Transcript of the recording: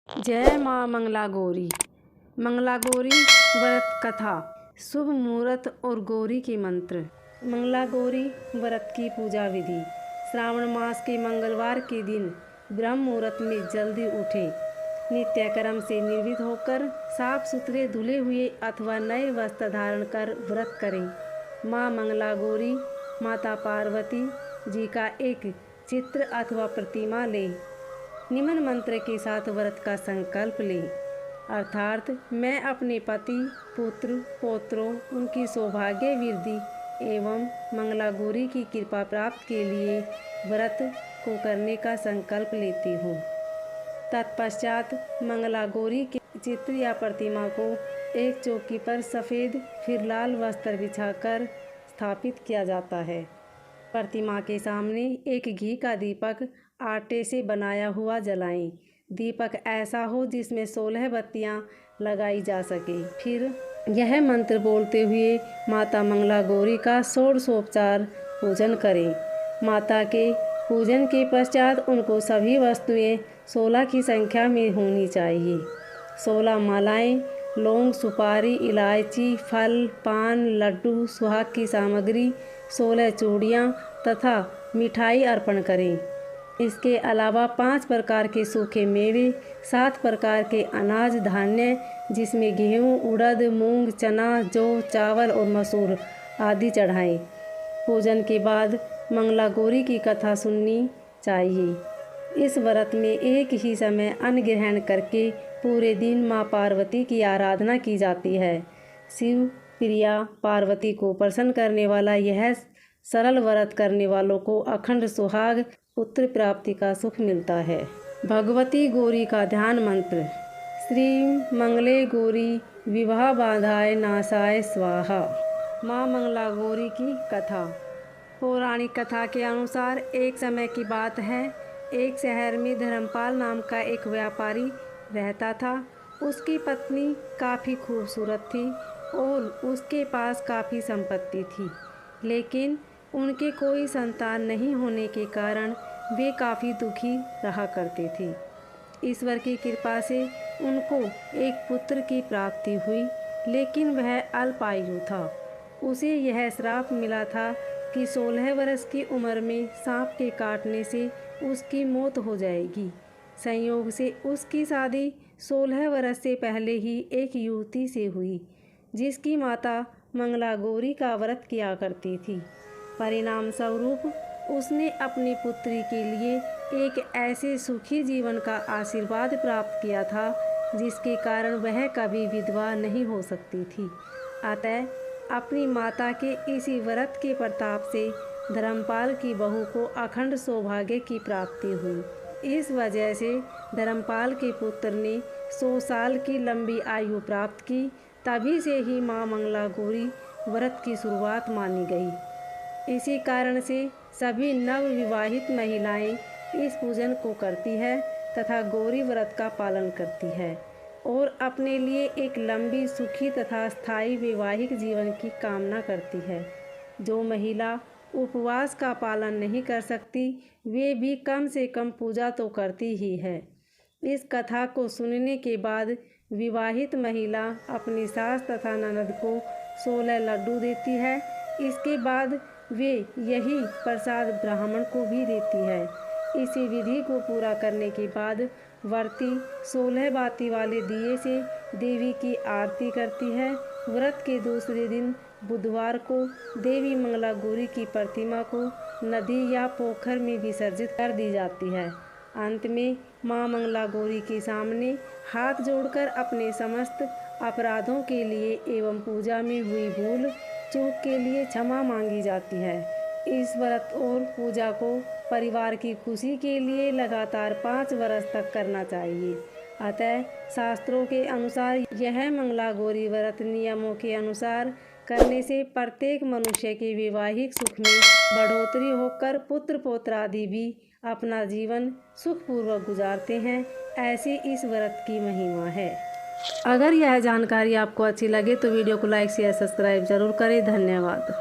जय माँ मंगला गौरी। मंगला गौरी व्रत कथा। शुभ मुहूर्त और गौरी के मंत्र। मंगला गौरी व्रत की पूजा विधि। श्रावण मास के मंगलवार के दिन ब्रह्म मुहूर्त में जल्दी उठें। नित्य कर्म से निर्वित होकर साफ सुथरे धुले हुए अथवा नए वस्त्र धारण कर व्रत करें। माँ मंगला गौरी माता पार्वती जी का एक चित्र अथवा प्रतिमा लें। निम्न मंत्र के साथ व्रत का संकल्प लें, अर्थात मैं अपने पति, पुत्र, पौत्रों, उनकी सौभाग्य वृद्धि एवं मंगला गौरी की कृपा प्राप्त के लिए व्रत को करने का संकल्प लेती हूँ। तत्पश्चात मंगला गौरी के चित्र या प्रतिमा को एक चौकी पर सफ़ेद फिर लाल वस्त्र बिछाकर स्थापित किया जाता है। प्रतिमा के सामने एक घी का दीपक आटे से बनाया हुआ जलाएं। दीपक ऐसा हो जिसमें 16 बत्तियां लगाई जा सके। फिर यह मंत्र बोलते हुए माता मंगला गौरी का षोडशोपचार पूजन करें। माता के पूजन के पश्चात उनको सभी वस्तुएं 16 की संख्या में होनी चाहिए। 16 मालाएं, लौंग, सुपारी, इलायची, फल, पान, लड्डू, सुहाग की सामग्री, 16 चूड़ियाँ तथा मिठाई अर्पण करें। इसके अलावा 5 प्रकार के सूखे मेवे, 7 प्रकार के अनाज धान्य जिसमें गेहूँ, उड़द, मूंग, चना, जौ, चावल और मसूर आदि चढ़ाएं। पूजन के बाद मंगला गौरी की कथा सुननी चाहिए। इस व्रत में एक ही समय अन्न ग्रहण करके पूरे दिन माँ पार्वती की आराधना की जाती है। शिव प्रिया पार्वती को प्रसन्न करने वाला यह सरल व्रत करने वालों को अखंड सुहाग पुत्र प्राप्ति का सुख मिलता है। भगवती गौरी का ध्यान मंत्र। श्री मंगले गौरी विवाह बाधाय नाशाय स्वाहा। माँ मंगला गौरी की कथा। पौराणिक कथा के अनुसार एक समय की बात है, एक शहर में धर्मपाल नाम का एक व्यापारी रहता था। उसकी पत्नी काफ़ी खूबसूरत थी और उसके पास काफ़ी संपत्ति थी, लेकिन उनके कोई संतान नहीं होने के कारण वे काफ़ी दुखी रहा करते थे। ईश्वर की कृपा से उनको एक पुत्र की प्राप्ति हुई, लेकिन वह अल्पायु था। उसे यह श्राप मिला था कि 16 वर्ष की उम्र में सांप के काटने से उसकी मौत हो जाएगी। संयोग से उसकी शादी 16 वर्ष से पहले ही एक युवती से हुई, जिसकी माता मंगला गौरी का व्रत किया करती थी। परिणाम स्वरूप उसने अपनी पुत्री के लिए एक ऐसे सुखी जीवन का आशीर्वाद प्राप्त किया था जिसके कारण वह कभी विधवा नहीं हो सकती थी। अतः अपनी माता के इसी व्रत के प्रताप से धर्मपाल की बहू को अखंड सौभाग्य की प्राप्ति हुई। इस वजह से धर्मपाल के पुत्र ने 100 साल की लंबी आयु प्राप्त की। तभी से ही माँ मंगला गौरी व्रत की शुरुआत मानी गई। इसी कारण से सभी नवविवाहित महिलाएं इस पूजन को करती है तथा गौरी व्रत का पालन करती है और अपने लिए एक लंबी, सुखी तथा स्थायी वैवाहिक जीवन की कामना करती है। जो महिला उपवास का पालन नहीं कर सकती, वे भी कम से कम पूजा तो करती ही है। इस कथा को सुनने के बाद विवाहित महिला अपनी सास तथा ननद को 16 लड्डू देती है। इसके बाद वे यही प्रसाद ब्राह्मण को भी देती है। इसी विधि को पूरा करने के बाद व्रती 16 बाती वाले दिए से देवी की आरती करती है। व्रत के दूसरे दिन बुधवार को देवी मंगला गौरी की प्रतिमा को नदी या पोखर में विसर्जित कर दी जाती है। अंत में माँ मंगला गौरी के सामने हाथ जोड़कर अपने समस्त अपराधों के लिए एवं पूजा में हुई भूल चूक के लिए क्षमा मांगी जाती है। इस व्रत और पूजा को परिवार की खुशी के लिए लगातार 5 वर्ष तक करना चाहिए। अतः शास्त्रों के अनुसार यह मंगला गौरी व्रत नियमों के अनुसार करने से प्रत्येक मनुष्य के वैवाहिक सुख में बढ़ोतरी होकर पुत्र पौत्र आदि भी अपना जीवन सुखपूर्वक गुजारते हैं। ऐसी इस व्रत की महिमा है। अगर यह जानकारी आपको अच्छी लगे तो वीडियो को लाइक शेयर सब्सक्राइब जरूर करें। धन्यवाद।